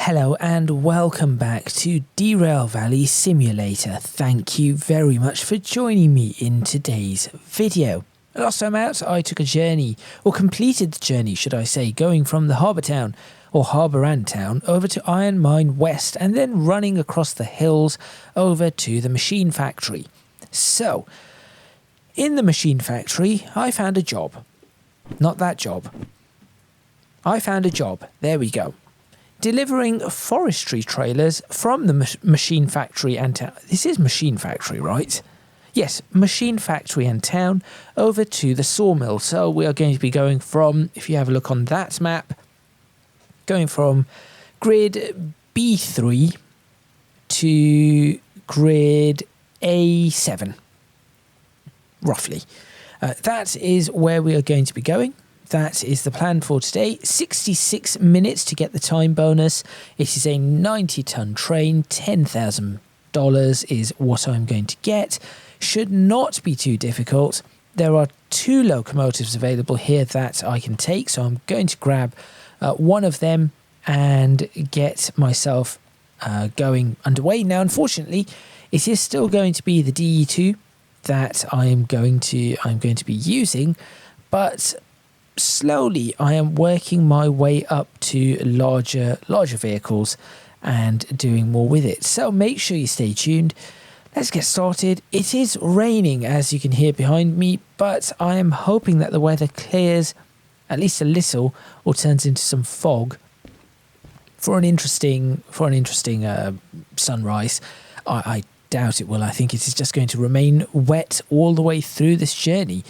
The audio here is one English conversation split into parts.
Hello and welcome back to Derail Valley Simulator. Thank you very much for joining me in today's video. Last time out I took a journey, or completed the journey should I say, going from the harbour town, or harbour and town, over to Iron Mine West and then running across the hills over to the machine factory. So, in the machine factory I found a job. Not that job. I found a job. There we go. Delivering forestry trailers from the machine factory and town. This is machine factory, right? Yes, machine factory and town over to the sawmill. So we are going to be going from, if you have a look on that map, going from grid B3 to grid A7, roughly. That is where we are going to be going. That is the plan for today. 66 minutes to get the time bonus. It is a 90-ton train. $10,000 is what I'm going to get. Should not be too difficult. There are 2 locomotives available here that I can take, so I'm going to grab one of them and get myself going underway. Now, unfortunately, it is still going to be the DE2 that I'm going to be using, but slowly I am working my way up to larger vehicles and doing more with it. So make sure you stay tuned. Let's get started. It is raining, as you can hear behind me, but I am hoping that the weather clears at least a little or turns into some fog for an interesting sunrise. I doubt it will. I think it is just going to remain wet all the way through this journey.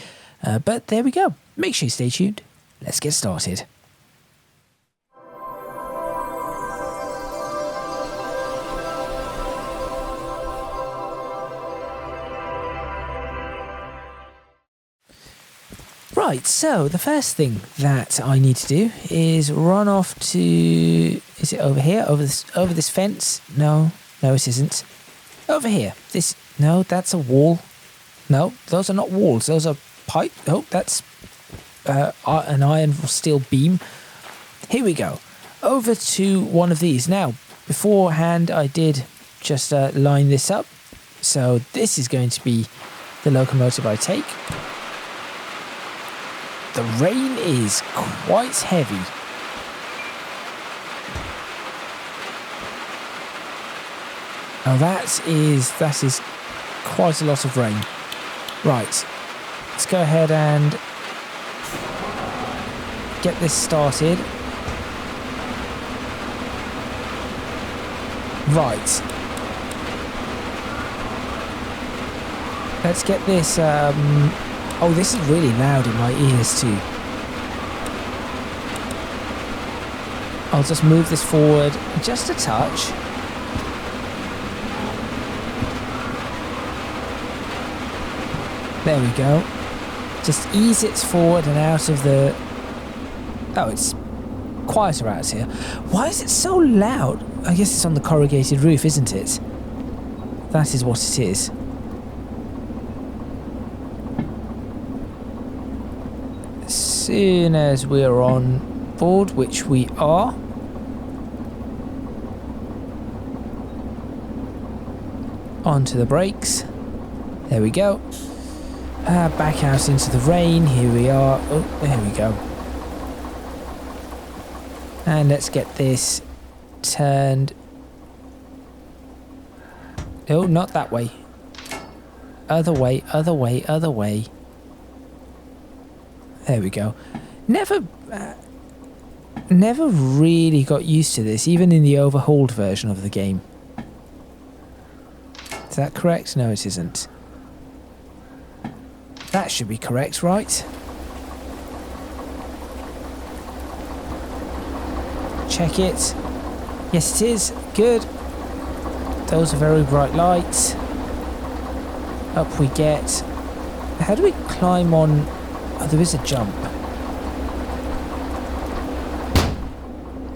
But there we go. Make sure you stay tuned. Let's get started. Right, so the first thing that I need to do is run off to... Is it over here? Over this fence? No, it isn't. Over here. No, that's a wall. No, those are not walls. Those are pipe. Oh, that's an iron or steel beam. Here we go. Over to one of these. Now, beforehand, I did just line this up. So this is going to be the locomotive I take. The rain is quite heavy. Now that is quite a lot of rain. Right. Let's go ahead and get this started. Right. Let's get this... Oh, this is really loud in my ears too. I'll just move this forward just a touch. There we go. Just ease it forward and out of the... Oh, it's quieter out here. Why is it so loud? I guess it's on the corrugated roof, isn't it? That is what it is. As soon as we're on board, which we are, onto the brakes. There we go. Back out into the rain. Here we are. Oh, there we go. And let's get this turned. Oh, not that way. Other way, other way, other way. There we go. Never really got used to this, even in the overhauled version of the game. Is that correct? No, it isn't. That should be correct, right? Check it. Yes, it is. Good. Those are very bright lights. Up we get. How do we climb on... Oh, there is a jump.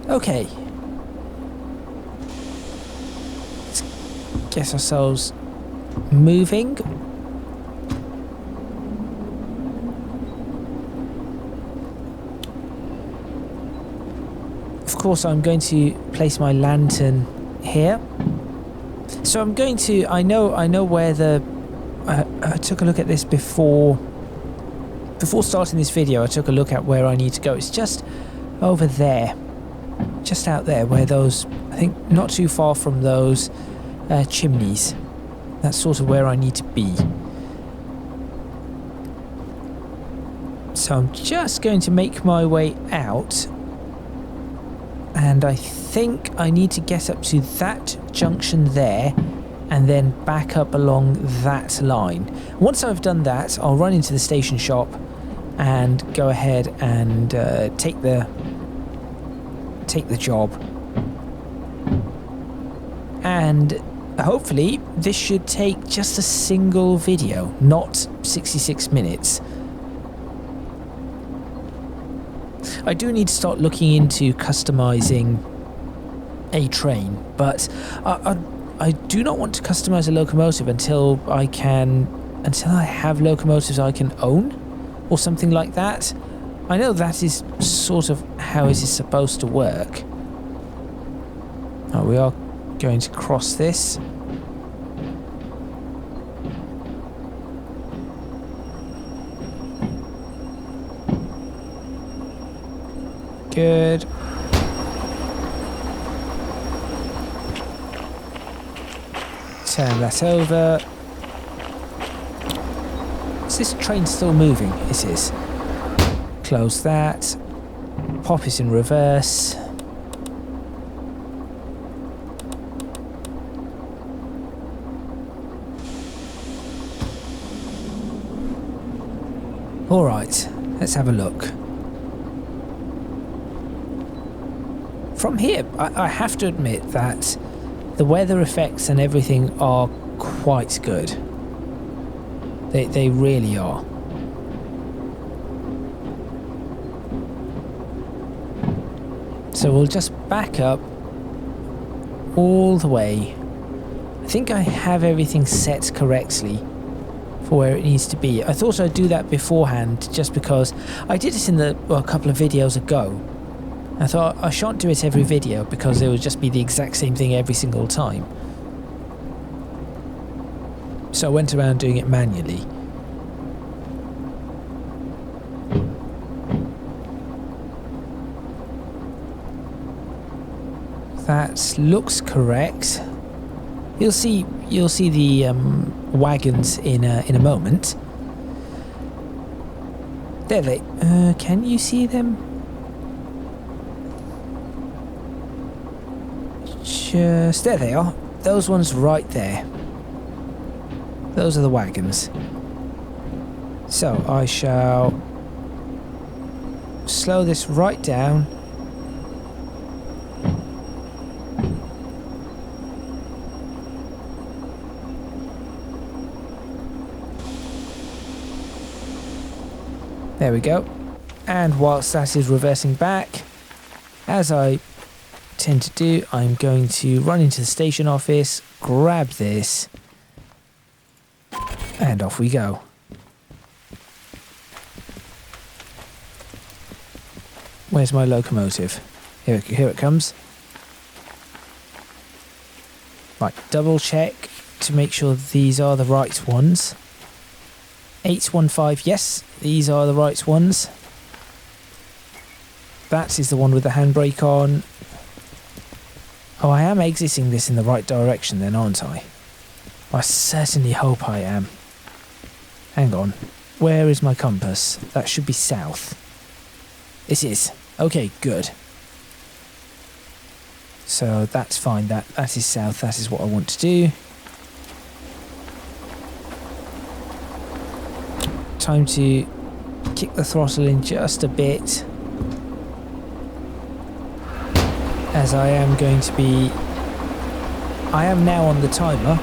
Okay. Let's get ourselves moving. course, I'm going to place my lantern here. So I'm going to, I know where the, I took a look at this before starting this video. I took a look at where I need to go. It's just over there, just out there where those, I think not too far from those chimneys. That's sort of where I need to be. So I'm just going to make my way out, and I think I need to get up to that junction there and then back up along that line. Once I've done that, I'll run into the station shop and go ahead and take the job, and hopefully this should take just a single video, not 66 minutes. I do need to start looking into customizing a train, but I do not want to customize a locomotive until I have locomotives I can own or something like that. I know that is sort of how it is supposed to work. Oh, we are going to cross this. Good. Turn that over. Is this train still moving? It is. Close that. Pop it in reverse. Alright, let's have a look. From here, I have to admit that the weather effects and everything are quite good. They really are. So we'll just back up all the way. I think I have everything set correctly for where it needs to be. I thought I'd do that beforehand just because I did it in a couple of videos ago. I thought I shan't do it every video because it would just be the exact same thing every single time. So I went around doing it manually. That looks correct. You'll see the wagons in a moment. There they. Can you see them? Just there they are. Those ones right there. Those are the wagons. So I shall slow this right down. There we go. And whilst that is reversing back, as I tend to do, I'm going to run into the station office, grab this, and off we go. Where's my locomotive? Here it comes. Right, double check to make sure these are the right ones. 815, yes, these are the right ones. That is the one with the handbrake on. Oh, I am exiting this in the right direction then, aren't I? I certainly hope I am. Hang on. Where is my compass? That should be south. It is. Okay, good. So that's fine. That is south. That is what I want to do. Time to kick the throttle in just a bit, as I am going to be... I am now on the timer.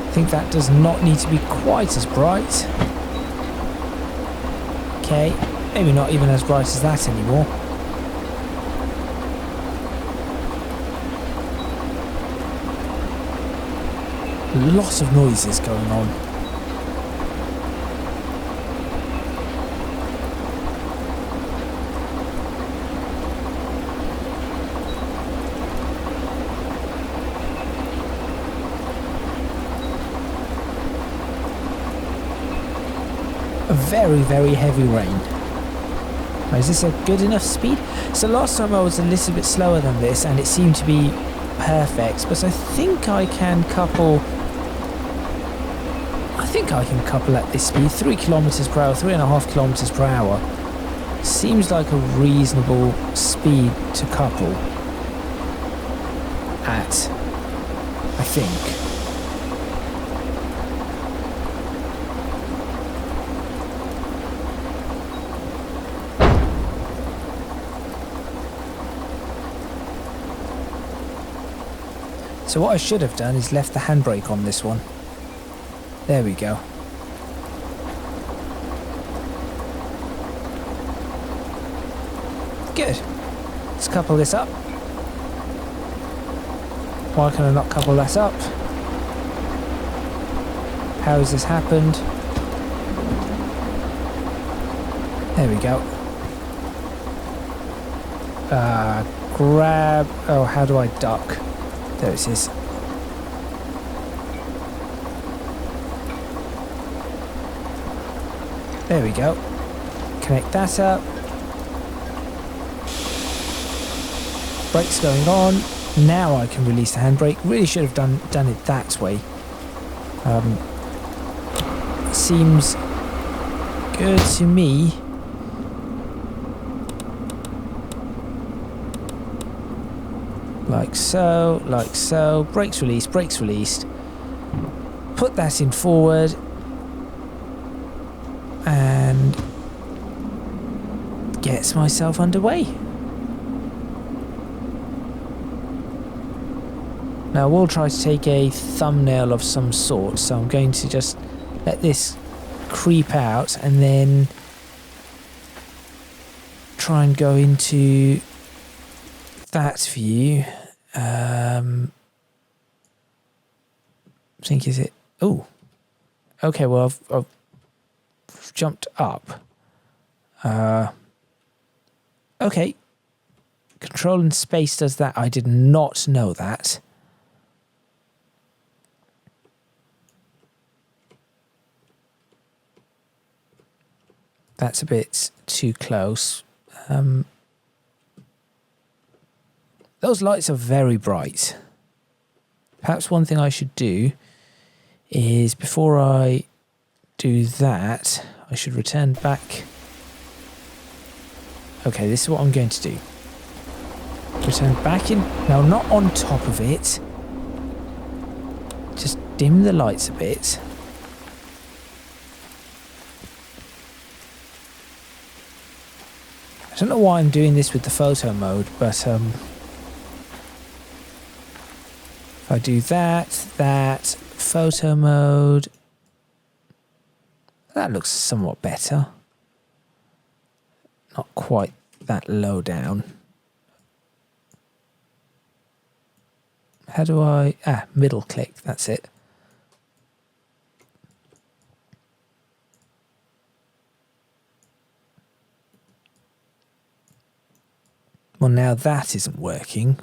I think that does not need to be quite as bright. Okay, maybe not even as bright as that anymore. Lots of noises going on. a very, very heavy rain. Is this a good enough speed? So last time I was a little bit slower than this and it seemed to be perfect, but I think I can couple at this speed. 3 kilometers per hour, 3.5 kilometers per hour seems like a reasonable speed to couple at, I think. So what I should have done is left the handbrake on this one. There we go. Good. Let's couple this up. Why can I not couple that up? How has this happened? There we go. Grab... Oh, how do I duck? There it is. There we go. Connect that up. Brake's going on. Now I can release the handbrake. Really should have done it that way. Seems good to me. Like so, like so. Brakes released, brakes released. Put that in forward. And gets myself underway. Now we'll try to take a thumbnail of some sort, so I'm going to just let this creep out and then try and go into that view. I think is it... Oh, okay, well I've jumped up. Okay. Control and space does that. I did not know that. That's a bit too close. Those lights are very bright. Perhaps one thing I should do is, before I do that, I should return back. Okay, this is what I'm going to do. Return back in. Now, not on top of it. Just dim the lights a bit. I don't know why I'm doing this with the photo mode, but if I do that, photo mode, that looks somewhat better. Not quite that low down. How do I... middle click, that's it. Well, now that isn't working.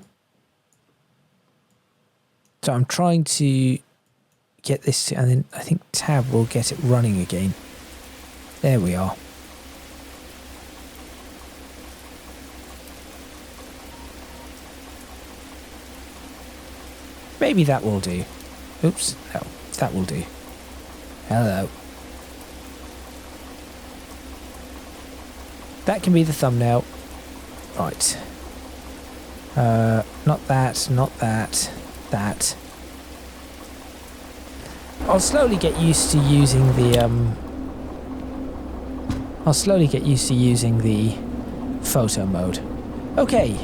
So I'm trying to get this to, and then I think tab will get it running again. There we are. Maybe that will do. Oops, no, that will do. Hello. That can be the thumbnail. Right. Not that, not that, that. I'll slowly get used to using the photo mode. Okay,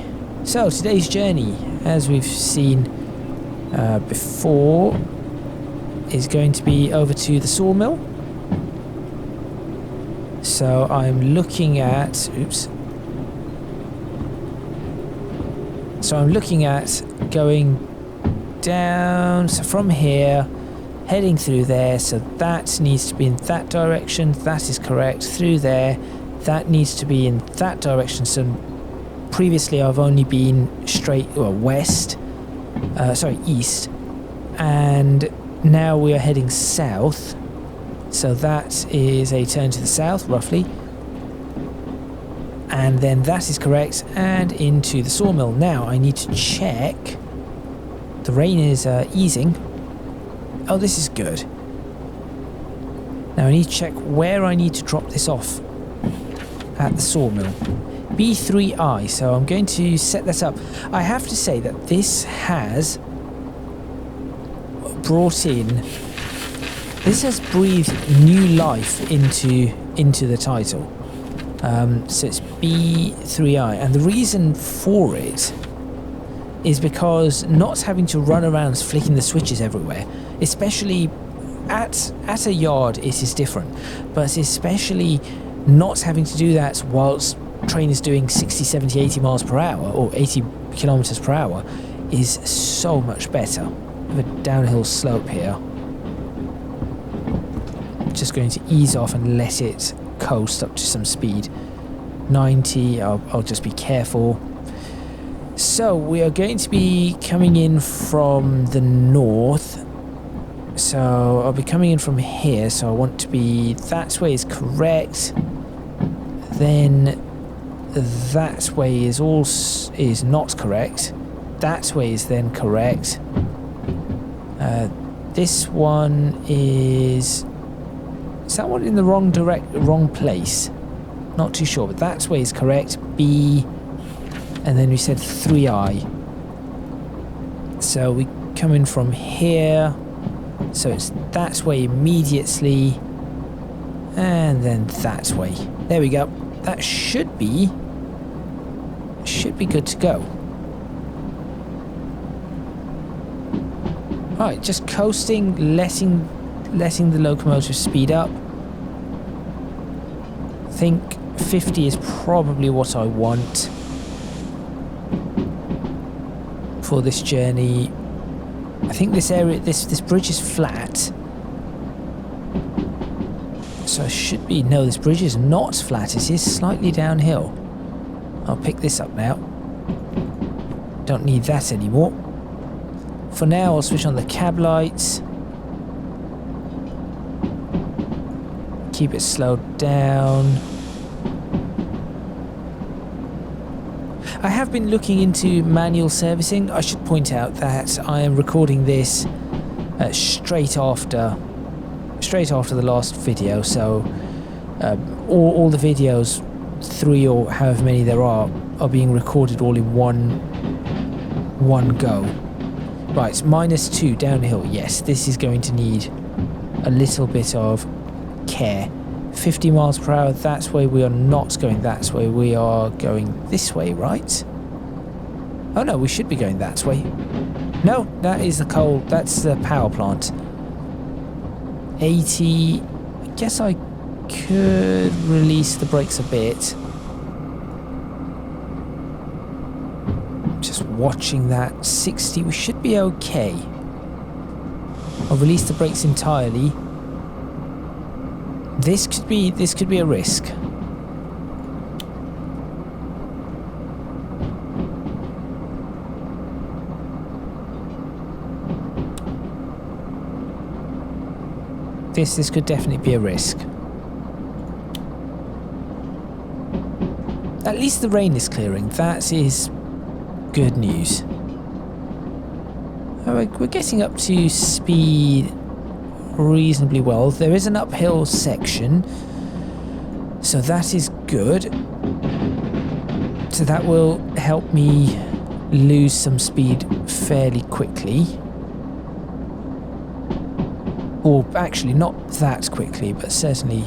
so today's journey, as we've seen before, is going to be over to the sawmill. So I'm looking at... Oops. So I'm looking at going down, so from here, heading through there, so that needs to be in that direction, that is correct, through there, that needs to be in that direction. So previously I've only been straight, or west, east, and now we are heading south, So that is a turn to the south, roughly. And then that is correct, and into the sawmill. Now I need to check. The rain is easing. Oh, this is good. Now I need to check where I need to drop this off at the sawmill. B3I, so I'm going to set that up. I have to say that this has brought in, this has breathed new life into the title. So it's B3I, and the reason for it is because not having to run around flicking the switches everywhere, especially at a yard, it is different, but especially not having to do that whilst train is doing 60, 70, 80 miles per hour or 80 kilometers per hour is so much better. We have a downhill slope here. Just going to ease off and let it coast up to some speed. 90, I'll just be careful. So we are going to be coming in from the north. So I'll be coming in from here, so I want to be, that way is correct. Then that way is not correct. That way is then correct. This one is that one in the wrong place? Not too sure, but that way is correct. B, and then we said 3I. So we come in from here. So it's that way immediately, and then that way. There we go. That should be good to go. Right, just coasting, letting the locomotive speed up. I think 50 is probably what I want for this journey. I think this area, this bridge is flat. So I should be, no, this bridge is not flat, it is slightly downhill. I'll pick this up now. Don't need that anymore. For now, I'll switch on the cab lights. Keep it slowed down. I have been looking into manual servicing. I should point out that I am recording this straight after the last video, so all the videos, 3 or however many there are being recorded all in one go. Right, -2 downhill. Yes, this is going to need a little bit of care. 50 miles per hour, that way. We are not going that way, we are going this way, right? Oh no, we should be going that way. No, that is the coal, that's the power plant. 80, I guess I could release the brakes a bit. Just watching that. 60, we should be okay. I'll release the brakes entirely. This could be a risk. This could definitely be a risk. At least the rain is clearing. That is good news. Alright, we're getting up to speed reasonably well. There is an uphill section, so that is good. So that will help me lose some speed fairly quickly. Or actually not that quickly, but certainly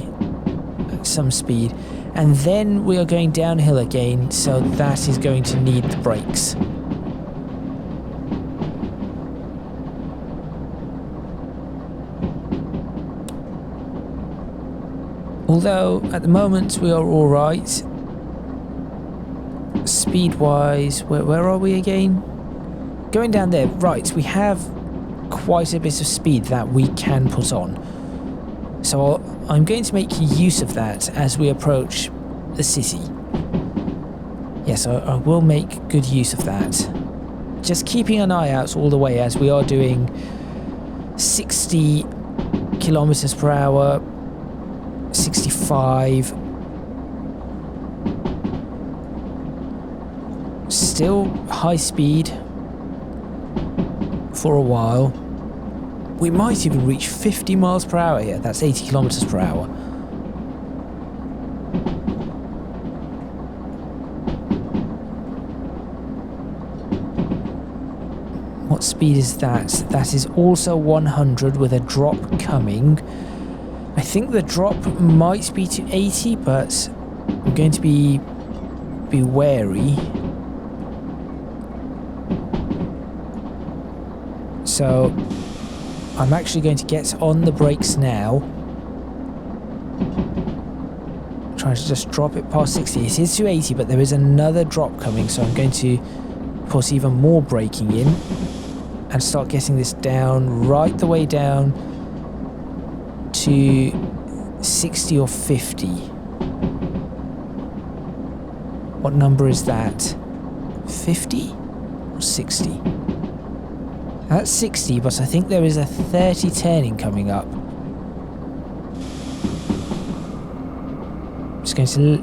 some speed. And then we are going downhill again, so that is going to need the brakes. Although at the moment we are all right. Speed-wise, where are we again? Going down there, right? We have quite a bit of speed that we can put on. So I'm going to make use of that as we approach the city. Yes, I will make good use of that. Just keeping an eye out all the way as we are doing 60 kilometers per hour, 65. Still high speed for a while. We might even reach 50 miles per hour here. That's 80 kilometers per hour. What speed is that? That is also 100 with a drop coming. I think the drop might be to 80, but I'm going to be wary. So I'm actually going to get on the brakes now. Trying to just drop it past 60. It is to 80, but there is another drop coming, so I'm going to put even more braking in and start getting this down, right the way down to 60 or 50. What number is that? 50 or 60? That's 60, but I think there is a 30 turning coming up. Just going to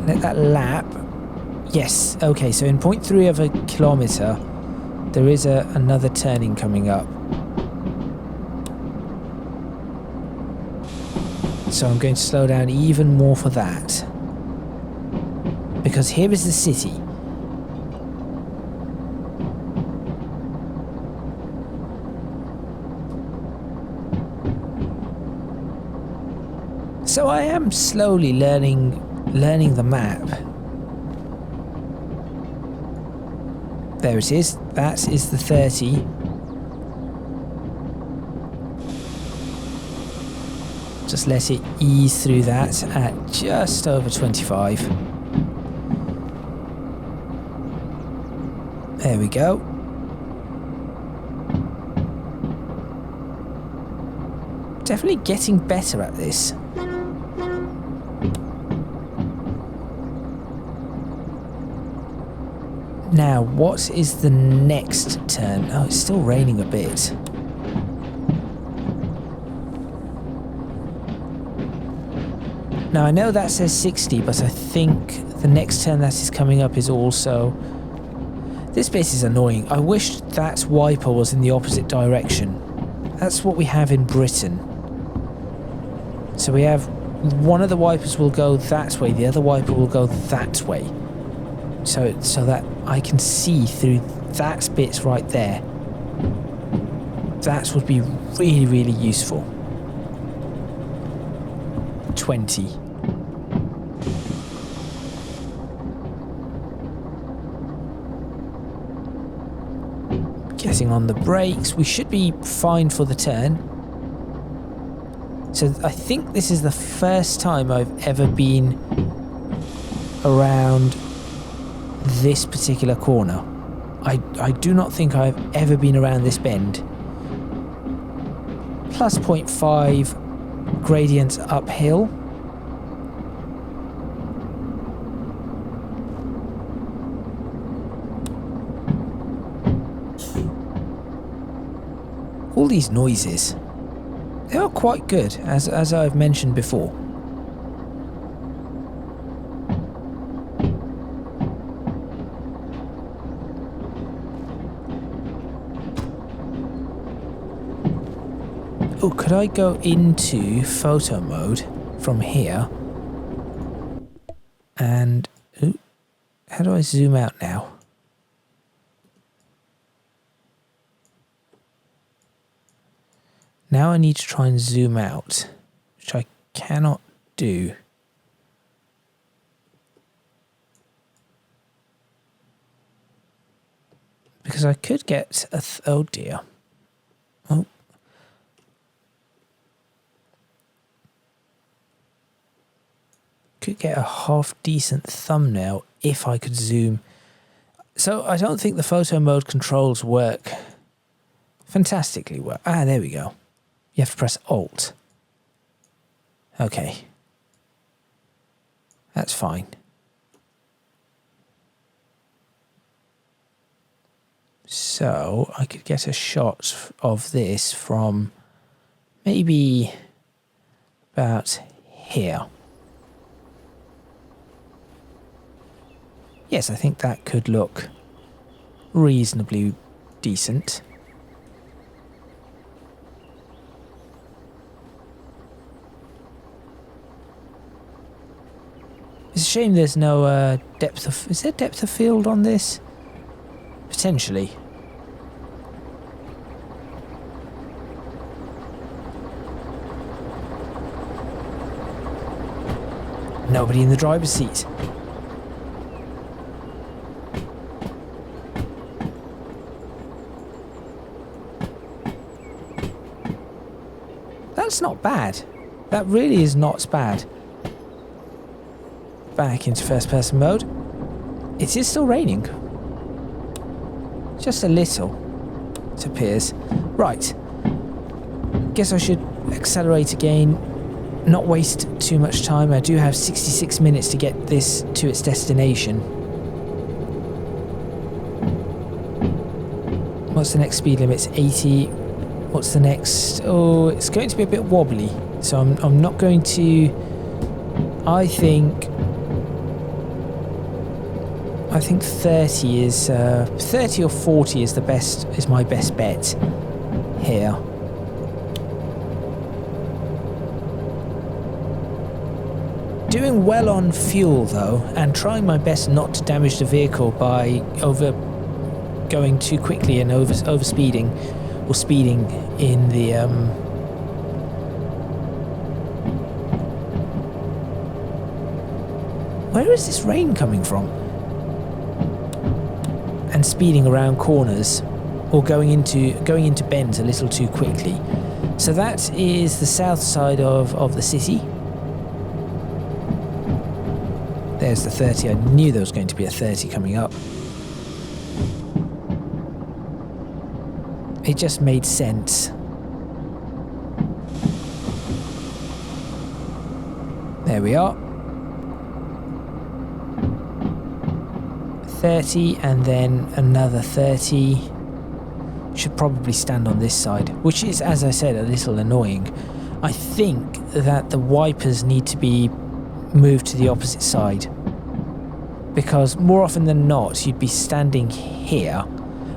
let that lap. Yes, okay, so in 0.3 of a kilometre, there is another turning coming up. So I'm going to slow down even more for that. Because here is the city. So I am slowly learning the map. There it is. That is the 30. Just let it ease through that at just over 25. There we go. Definitely getting better at this. Now, what is the next turn? Oh, it's still raining a bit. Now, I know that says 60, but I think the next turn that is coming up is also... This bit is annoying. I wish that wiper was in the opposite direction. That's what we have in Britain. So we have... One of the wipers will go that way, the other wiper will go that way. So that I can see through that bit right there. That would be really, really useful. 20. Getting on the brakes. We should be fine for the turn. So I think this is the first time I've ever been around this particular corner. I do not think I've ever been around this bend. Plus 0.5 gradients uphill. All these noises, they are quite good, as I've mentioned before. Oh, could I go into photo mode from here? And ooh, how do I zoom out now? Now I need to try and zoom out, which I cannot do. Because I could get a... oh dear. Oh. Could get a half decent thumbnail if I could zoom. So I don't think the photo mode controls work fantastically well. Ah, there we go. You have to press Alt. Okay. That's fine. So I could get a shot of this from maybe about here. Yes, I think that could look reasonably decent. It's a shame there's no depth of... Is there depth of field on this? Potentially. Nobody in the driver's seat. That's not bad. That really is not bad. Back into first person mode. It is still raining. Just a little, it appears. Right. Guess I should accelerate again. Not waste too much time. I do have 66 minutes to get this to its destination. What's the next speed limit? It's 80. What's the next? Oh, it's going to be a bit wobbly. So I'm not going to... I think 30 is 30 or 40 is my best bet here. Doing well on fuel though, and trying my best not to damage the vehicle by going too quickly and over speeding or speeding in the Where is this rain coming from? And speeding around corners or going into bends a little too quickly. So that is the south side of the city. There's the 30. I knew there was going to be a 30 coming up. It just made sense. There we are. 30 and then another 30. Should probably stand on this side, which is, as I said, a little annoying. I think that the wipers need to be moved to the opposite side, because more often than not you'd be standing here.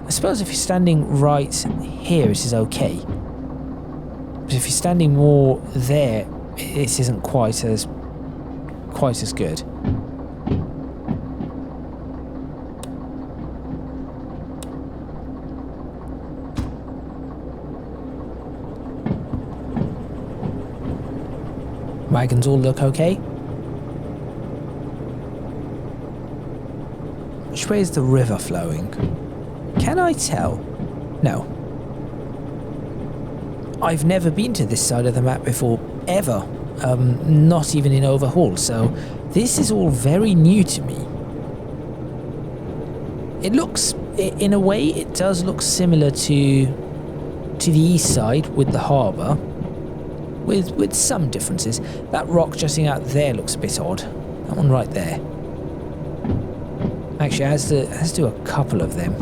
I suppose if you're standing right here it is okay, but if you're standing more there it isn't quite as good. Wagons all look okay. Which way is the river flowing? Can I tell? No. I've never been to this side of the map before, ever. Not even in overhaul, so this is all very new to me. It looks, in a way, it does look similar to the east side with the harbour, with some differences. That rock jutting out there looks a bit odd. That one right there. Actually, it has to do a couple of them.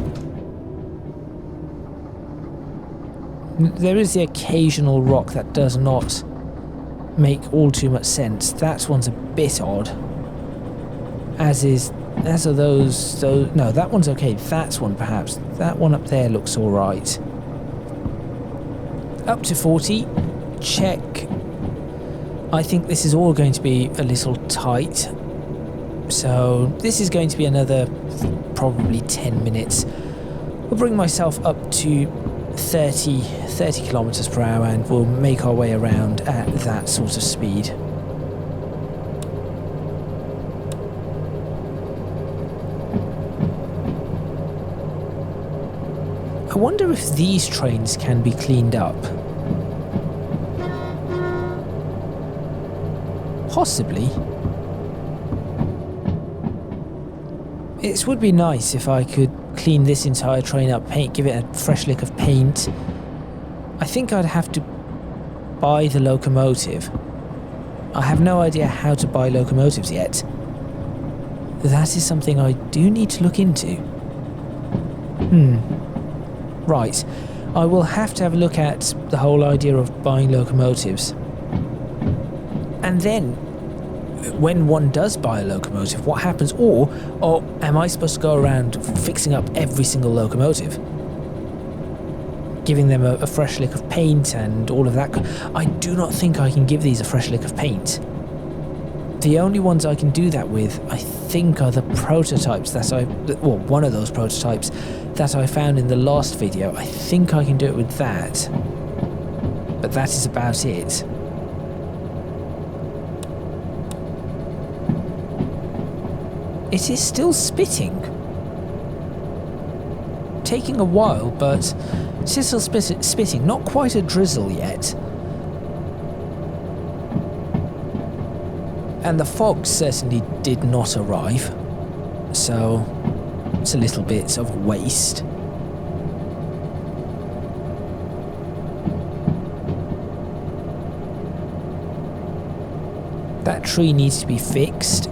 There is the occasional rock that does not make all too much sense. That one's a bit odd. As are those. No, that one's okay. That one perhaps. That one up there looks all right. Up to 40. Check. I think this is all going to be a little tight. So this is going to be another probably 10 minutes. We'll bring myself up to 30 kilometers per hour and we'll make our way around at that sort of speed. I wonder if these trains can be cleaned up. Possibly. It would be nice if I could clean this entire train up, give it a fresh lick of paint. I think I'd have to buy the locomotive. I have no idea how to buy locomotives yet. That is something I do need to look into. Right. I will have to have a look at the whole idea of buying locomotives. And then when one does buy a locomotive, what happens? Or am I supposed to go around fixing up every single locomotive? Giving them a fresh lick of paint and all of that. I do not think I can give these a fresh lick of paint. The only ones I can do that with, I think, are the prototypes well, one of those prototypes that I found in the last video. I think I can do it with that. But that is about it. It is still spitting. Taking a while, but it's still spitting. Not quite a drizzle yet. And the fog certainly did not arrive. So it's a little bit of waste. That tree needs to be fixed.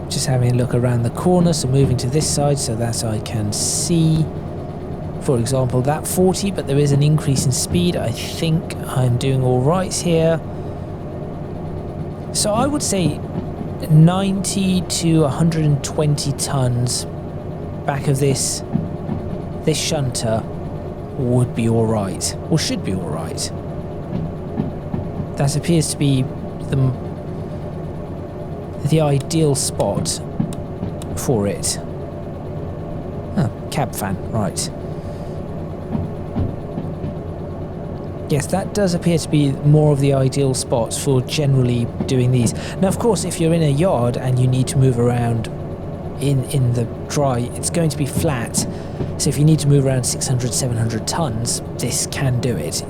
Just having a look around the corner, so moving to this side so that I can see, for example, that 40, but there is an increase in speed. I think I'm doing all right here. So I would say 90 to 120 tons back of this shunter would be all right, or should be all right. That appears to be the ideal spot for it. Oh, cab fan, right. Yes, that does appear to be more of the ideal spot for generally doing these. Now, of course, if you're in a yard and you need to move around in the dry, it's going to be flat. So if you need to move around 600, 700 tons, this can do it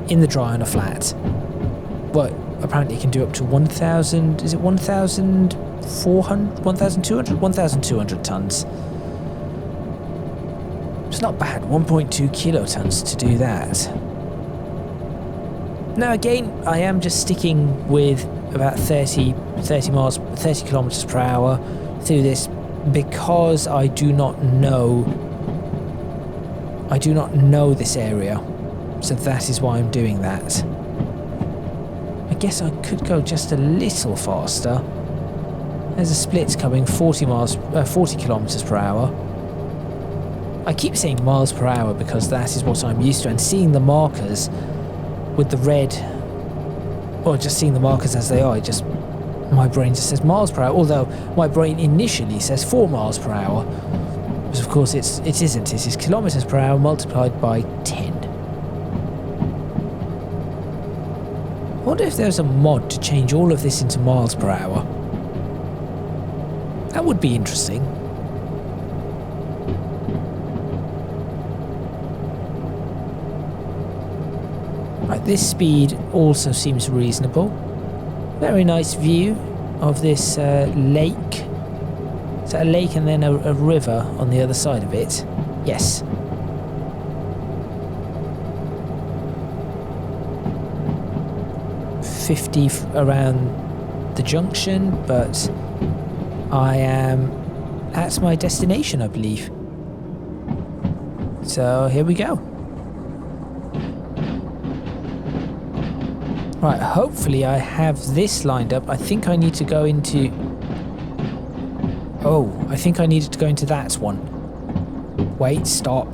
in the dry on a flat. But apparently it can do up to 1,000, is it 1,400, 1,200? 1,200 tons. It's not bad, 1.2 kilotons to do that. Now again, I am just sticking with about 30 kilometers per hour through this because I do not know this area. So that is why I'm doing that. I guess I could go just a little faster. There's a split coming 40 kilometers per hour. I keep saying miles per hour because that is what I'm used to, and seeing the markers with the red, or just seeing the markers as they are, my brain just says miles per hour, although my brain initially says 4 miles per hour. Because of course it isn't, it is kilometers per hour multiplied by 10. I wonder if there's a mod to change all of this into miles per hour. That would be interesting. Right, this speed also seems reasonable. Very nice view of this lake. Is that a lake and then a river on the other side of it? Yes. .50 around the junction, but I am at my destination, I believe. So here we go. Right, hopefully I have this lined up. I think I need to go into... Oh, I think I needed to go into that one. Wait, stop.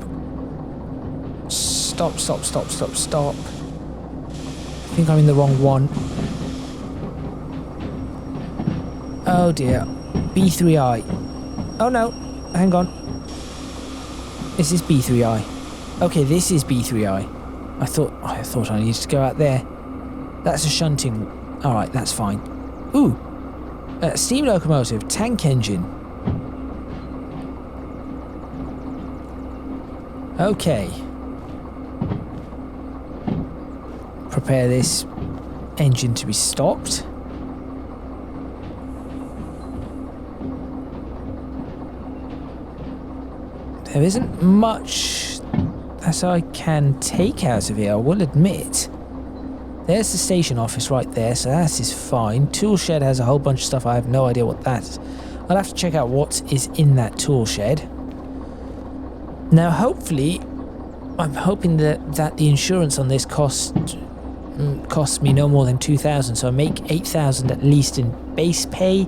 Stop. I think I'm in the wrong one. Oh dear. B3I. Oh no, hang on. This is B3I. Okay, this is B3I. I thought I needed to go out there. That's a shunting. Alright, that's fine. Ooh! Steam locomotive, tank engine. Okay. Prepare this engine to be stopped. There isn't much that I can take out of here, I will admit. There's the station office right there, so that is fine. Tool shed has a whole bunch of stuff. I have no idea what that is. I'll have to check out what is in that tool shed. Now, hopefully, I'm hoping that the insurance on this costs me no more than 2,000, so I make 8,000 at least in base pay.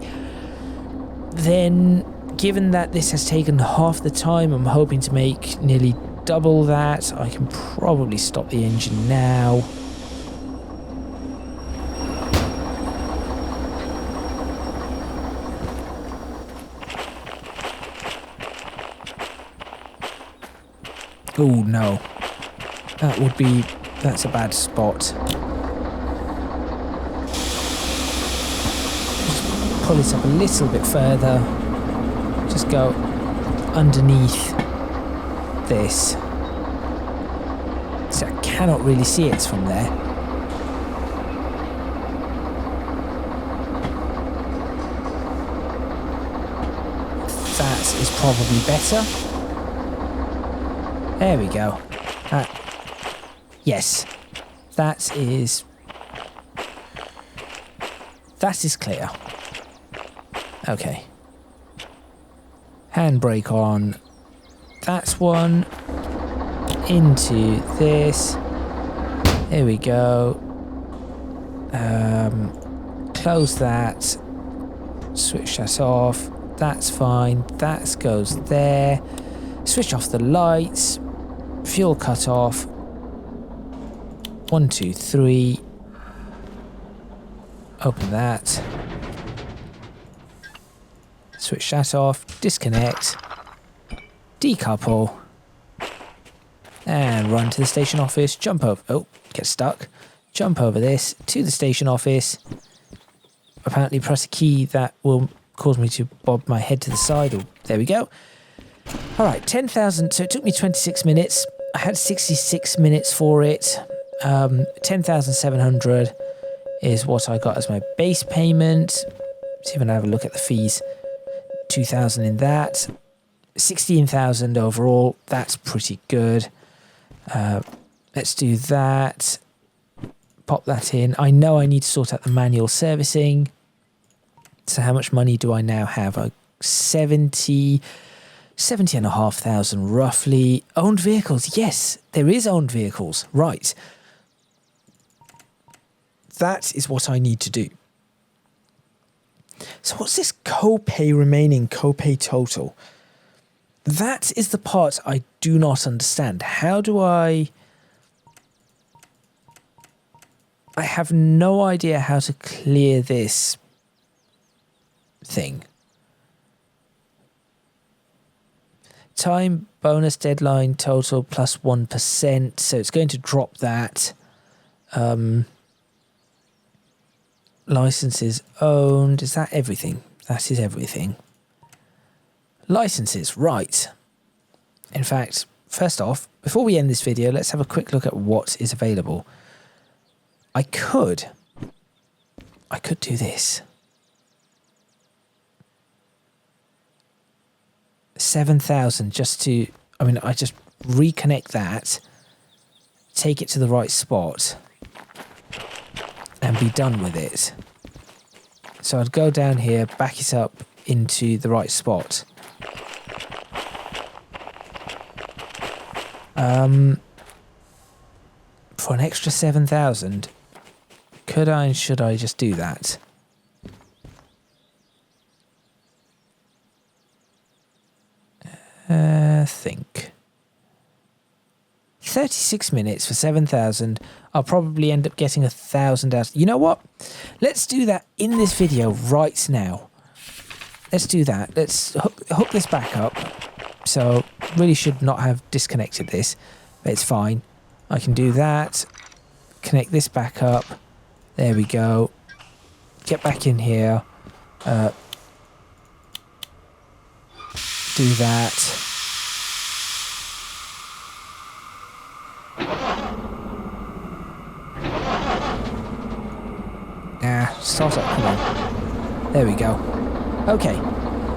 Then, given that this has taken half the time, I'm hoping to make nearly double that. I can probably stop the engine now. Oh no, that's a bad spot. Just pull it up a little bit further. Just go underneath this. So I cannot really see it from there. That is probably better. There we go. Yes, that is clear. Okay. Handbrake on. That's one. Into this. There we go. Close that. Switch that off. That's fine. That goes there. Switch off the lights. Fuel cut off. 1, 2, 3. Open that. Switch that off. Disconnect. Decouple. And run to the station office. Jump over. Oh, get stuck. Jump over this to the station office. Apparently press a key that will cause me to bob my head to the side. Oh, there we go. Alright, 10,000. So it took me 26 minutes. I had 66 minutes for it. 10,700 is what I got as my base payment. See if I can have a look at the fees. 2,000 in that. 16,000 overall. That's pretty good. Let's do that. Pop that in. I know I need to sort out the manual servicing. So how much money do I now have? 70,500 roughly. Owned vehicles. Yes, there is owned vehicles. Right. That is what I need to do. So what's this remaining copay total? That is the part I do not understand. How do I have no idea how to clear this thing. Time bonus deadline total plus 1%, so it's going to drop that. Licenses owned, is that everything? That is everything. Licenses, right. In fact, first off, before we end this video, let's have a quick look at what is available. I could do this. 7,000 just to, I just reconnect that, take it to the right spot, and be done with it. So I'd go down here, back it up into the right spot. For an extra 7,000, could I and should I just do that? Think. 36 minutes for 7,000. I'll probably end up getting 1,000 out. You know what? Let's do that in this video right now. Let's do that. Let's hook this back up. So, really should not have disconnected this, but it's fine. I can do that. Connect this back up. There we go. Get back in here. Do that. Start up, come on. There we go. Okay,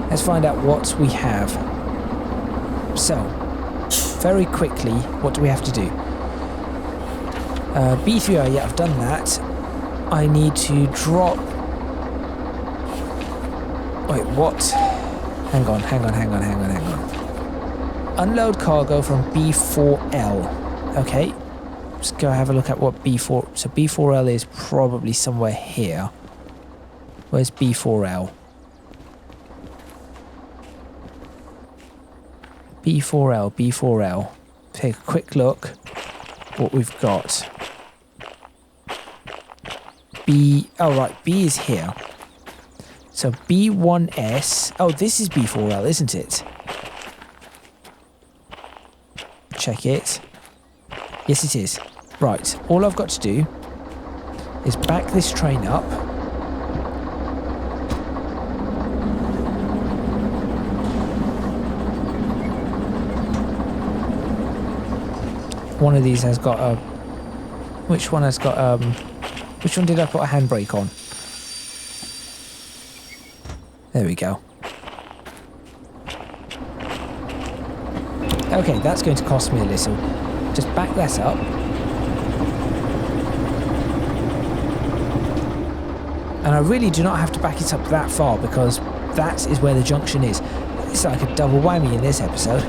let's find out what we have. So, very quickly, what do we have to do? B3R, yeah, I've done that. I need to drop... Wait, what? Hang on. unload cargo from B4L. Okay, let's go have a look at what B4... So B4L is probably somewhere here. Where's B4L? B4L, B4L. Take a quick look what we've got. B... Oh, right, B is here. So B1S... Oh, this is B4L, isn't it? Check it. Yes, it is. Right, all I've got to do is back this train up. One of these has got a... Which one has got... Which one did I put a handbrake on? There we go. Okay, that's going to cost me a little. Just back that up. And I really do not have to back it up that far because that is where the junction is. It's like a double whammy in this episode.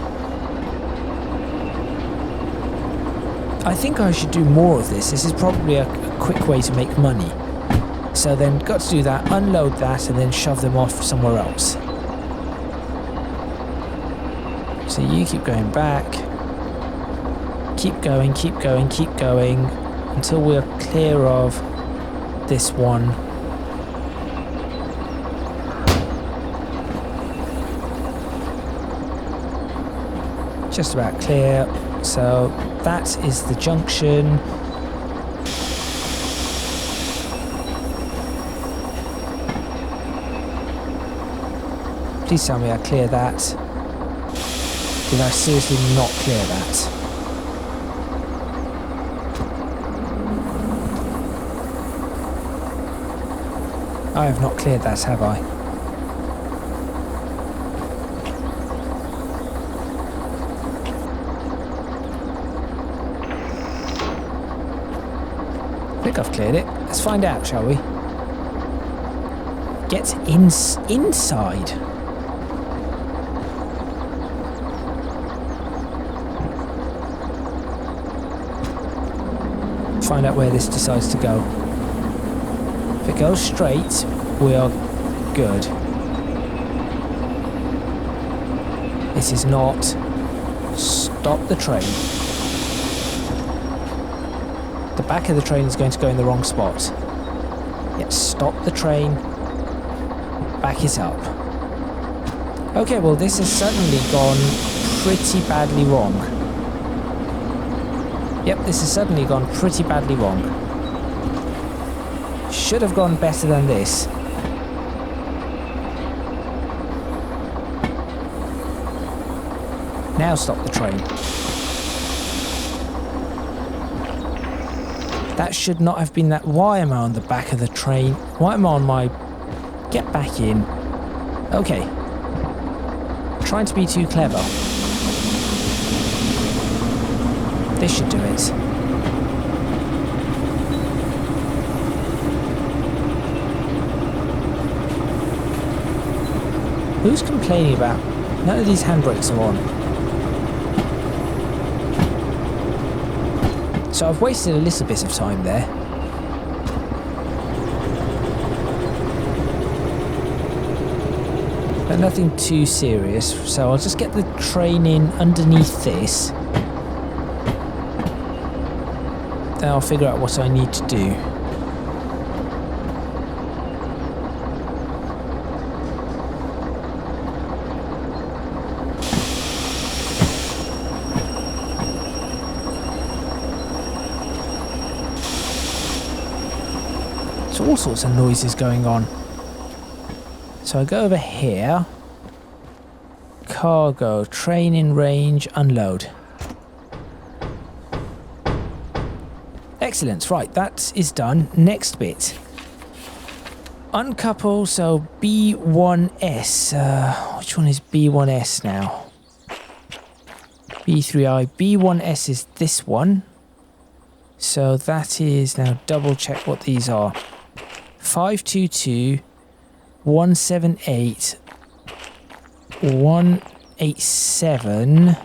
I think I should do more of this. This is probably a quick way to make money. So then got to do that, unload that, and then shove them off somewhere else. So you keep going back. Keep going, keep going, keep going until we're clear of this one. Just about clear. So that is the junction. Please tell me I clear that. Did I seriously not clear that? I have not cleared that, have I? I think I've cleared it. Let's find out, shall we? Get inside. Find out where this decides to go. If it goes straight, we are good. This is not. Stop the train. The back of the train is going to go in the wrong spot. Yet stop the train. Back it up. Okay, well this has suddenly gone pretty badly wrong. Yep, this has suddenly gone pretty badly wrong. Should have gone better than this. Now stop the train. That should not have been that. Why am I on the back of the train? Why am I on my... Get back in. Okay. Trying to be too clever. This should do it. Who's complaining about... None of these handbrakes are on. So I've wasted a little bit of time there. But nothing too serious. So I'll just get the train in underneath this. Then I'll figure out what I need to do. So all sorts of noises going on. So I go over here. Cargo, train in range, unload. Excellent, right, that is done. Next bit. Uncouple, so B1S. Which one is B1S now? B3I. B1S is this one. So that is, now double check what these are. 522, 178, 1... 987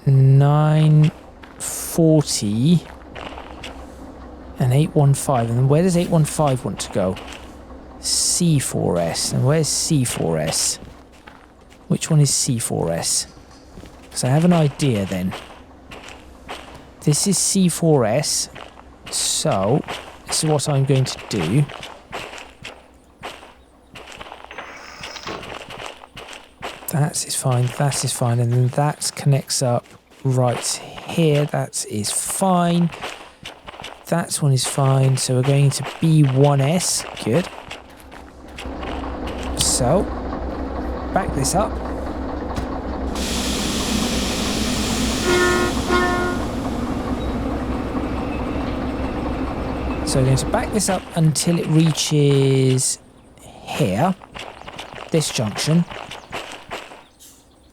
940 and 815. And where does 815 want to go? C4S. And where's C4S? Which one is C4S? So I have an idea then. This is C4S. So this is what I'm going to do. That is fine, that is fine, and then that connects up right here. That is fine. That one is fine, so we're going to B1S. Good. So, back this up. So we're going to back this up until it reaches here, this junction.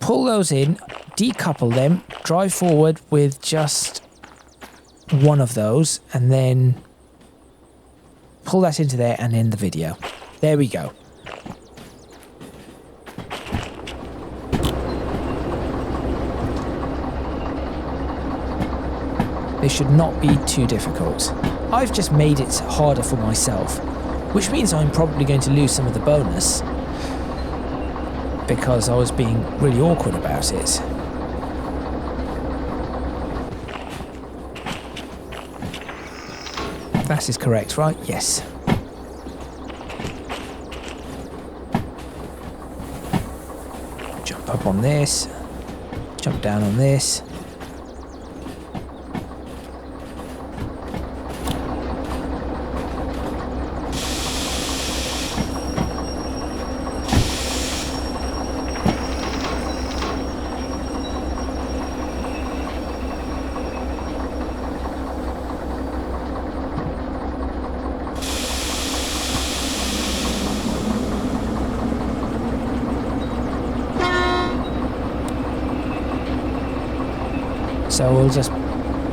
Pull those in, decouple them, drive forward with just one of those, and then pull that into there and end the video. There we go. This should not be too difficult. I've just made it harder for myself, which means I'm probably going to lose some of the bonus, because I was being really awkward about it. That is correct, right? Yes. Jump up on this. Jump down on this. So we'll just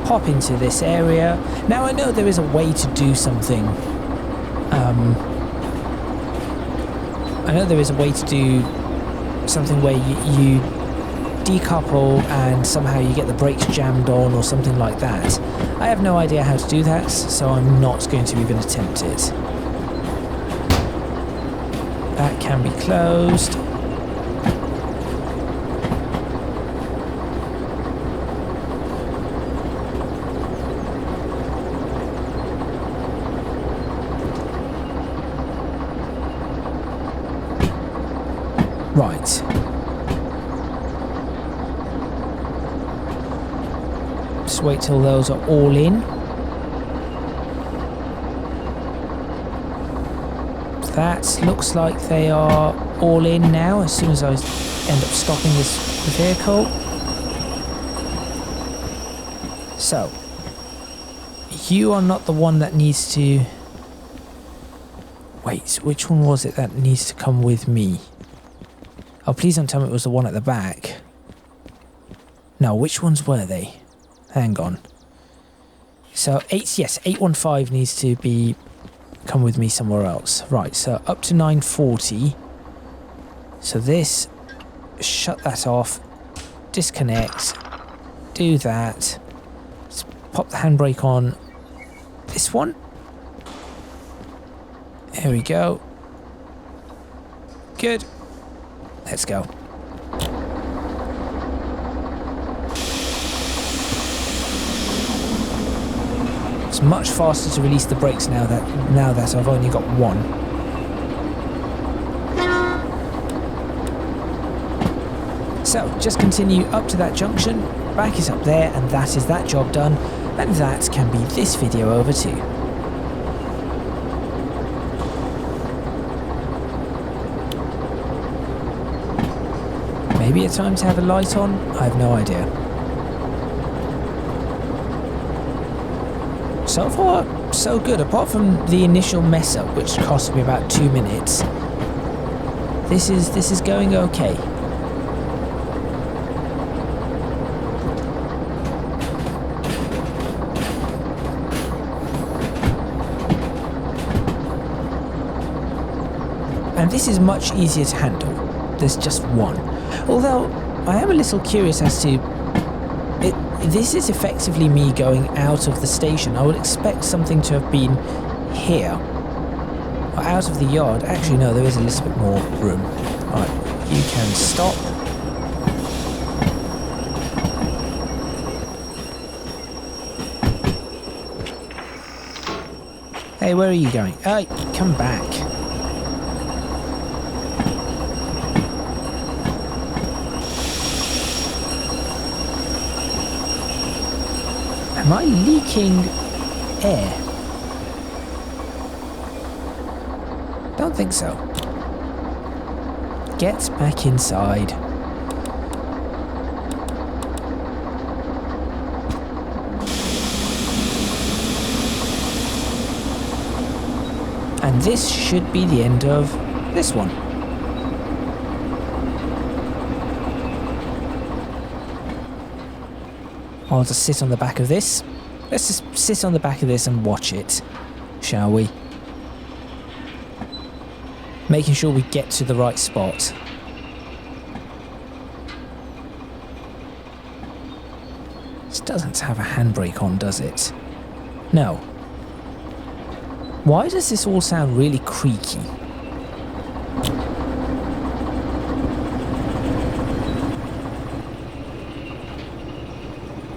pop into this area. Now I know there is a way to do something. I know there is a way to do something where you decouple and somehow you get the brakes jammed on or something like that. I have no idea how to do that, so I'm not going to even attempt it. That can be closed. Right. Just wait till those are all in. That looks like they are all in now as soon as I end up stopping this vehicle. So, you are not the one that needs to... Wait, which one was it that needs to come with me? Oh, please don't tell me it was the one at the back. No, which ones were they? Hang on. So, 815 needs to be... come with me somewhere else. Right, so up to 940. So this... shut that off. Disconnect. Do that. Let's pop the handbrake on this one. There we go. Good. Let's go. It's much faster to release the brakes now that I've only got one. So just continue up to that junction, back it up there, and that is that job done, and that can be this video over too. Maybe a time to have a light on? I have no idea. So far, so good. Apart from the initial mess up, which cost me about 2 minutes, this is going okay. And this is much easier to handle. there's just one. Although, I am a little curious as to... This is effectively me going out of the station. I would expect something to have been here. Or out of the yard. Actually, no, there is a little bit more room. Alright, you can stop. Hey, where are you going? Oh, come back. Am I leaking air? Don't think so. Get back inside. And this should be the end of this one. I'll just sit on the back of this. Let's just sit on the back of this and watch it, shall we? Making sure we get to the right spot. This doesn't have a handbrake on, does it? No. Why does this all sound really creaky?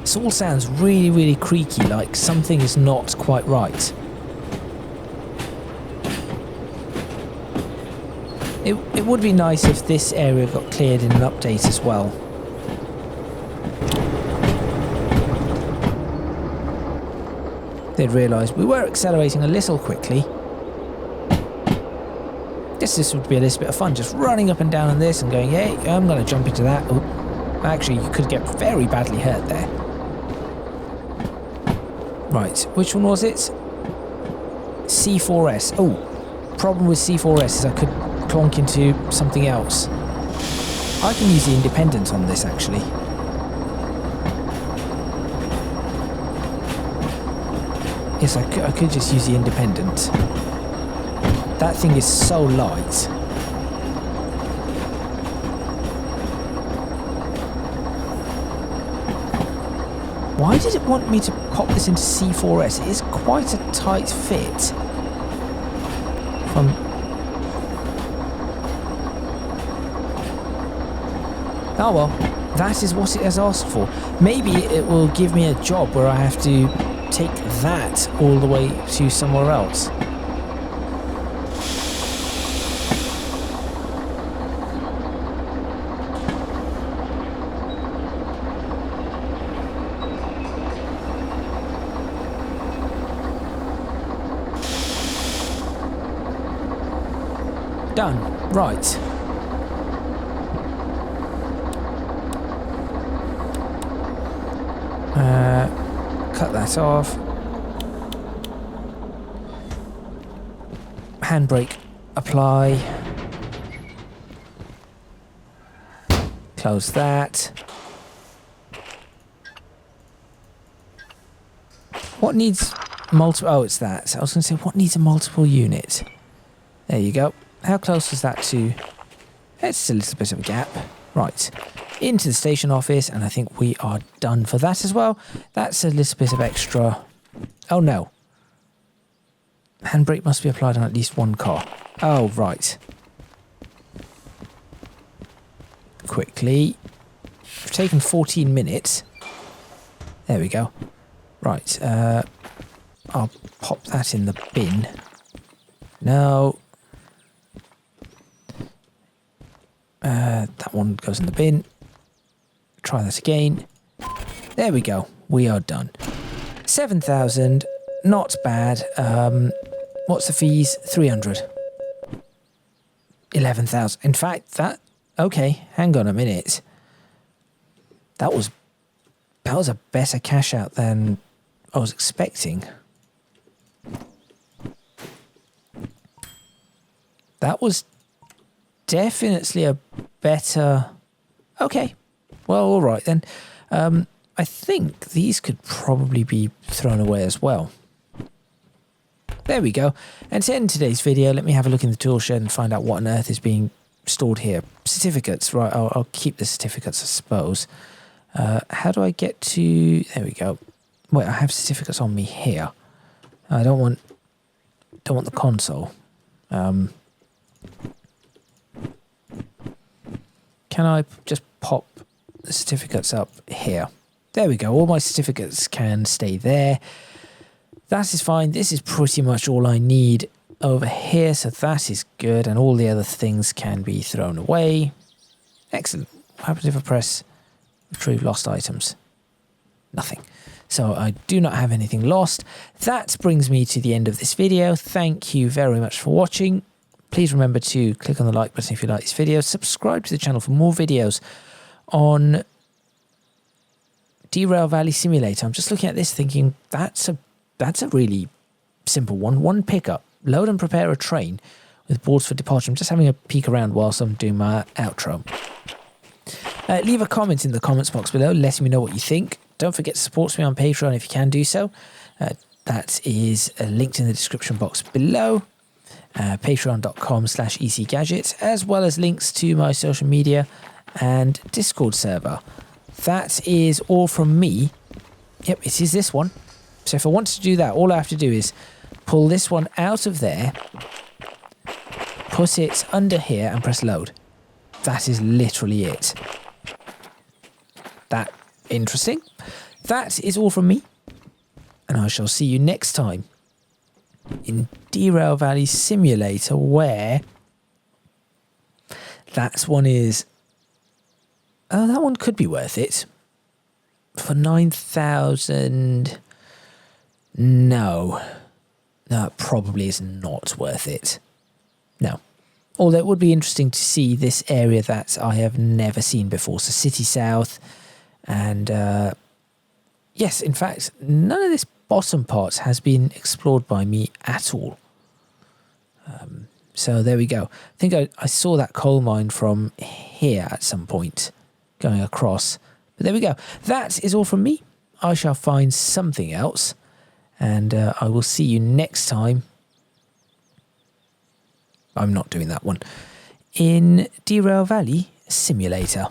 This all sounds really, really creaky, like something is not quite right. It would be nice if this area got cleared in an update as well. They'd realise we were accelerating a little quickly. Guess this would be a little bit of fun, just running up and down on this and going, hey, I'm going to jump into that. Oh, actually, you could get very badly hurt there. Right, which one was it? C4S. Oh, problem with C4S is I could clonk into something else. I can use the independent on this, actually. Yes, I could just use the independent. That thing is so light. Why did it want me to pop this into C4S? It is quite a tight fit. Oh well, that is what it has asked for. Maybe it will give me a job where I have to take that all the way to somewhere else. Done. Right. Cut that off. Handbrake apply. Close that. What needs multiple? Oh, it's that. I was going to say, what needs a multiple unit? There you go. How close is that to? It's a little bit of a gap. Right. Into the station office, and I think we are done for that as well. That's a little bit of extra. Oh no. Handbrake must be applied on at least one car. Oh, right. Quickly. We've taken 14 minutes. There we go. Right. I'll pop that in the bin. No. That one goes in the bin. Try that again. There we go. We are done. 7,000. Not bad. What's the fees? 300. 11,000. In fact, that... Okay, hang on a minute. That was a better cash out than I was expecting. That was definitely a better... Okay. Well, all right then. I think these could probably be thrown away as well. There we go. And to end today's video, let me have a look in the tool shed and find out what on earth is being stored here. Certificates, right, I'll keep the certificates, I suppose. How do I get to... There we go. Wait, I have certificates on me here. I don't want the console. Can I just pop the certificates up here? There we go. All my certificates can stay there. That is fine. This is pretty much all I need over here, so that is good. And all the other things can be thrown away. Excellent. What happens if I press retrieve lost items? Nothing. So I do not have anything lost. That brings me to the end of this video. Thank you very much for watching. Please remember to click on the like button if you like this video. Subscribe to the channel for more videos on Derail Valley Simulator. I'm just looking at this thinking that's a really simple one. One pickup, load and prepare a train with boards for departure. I'm just having a peek around whilst I'm doing my outro. Leave a comment in the comments box below letting me know what you think. Don't forget to support me on Patreon if you can do so. That is linked in the description box below. Patreon.com/ECGadget, as well as links to my social media and Discord server. That is all from me. Yep, it is this one. So if I want to do that, all I have to do is pull this one out of there, put it under here and press load. That is literally it. That interesting. That is all from me, and I shall see you next time in Derail Valley Simulator, where that one is... Oh, that one could be worth it. For 9,000... No, it probably is not worth it. No. Although it would be interesting to see this area that I have never seen before. So City South, and yes, in fact, none of this bottom part has been explored by me at all. So there we go. I think I saw that coal mine from here at some point going across. But there we go. That is all from me. I shall find something else. And I will see you next time. I'm not doing that one. In Derail Valley Simulator.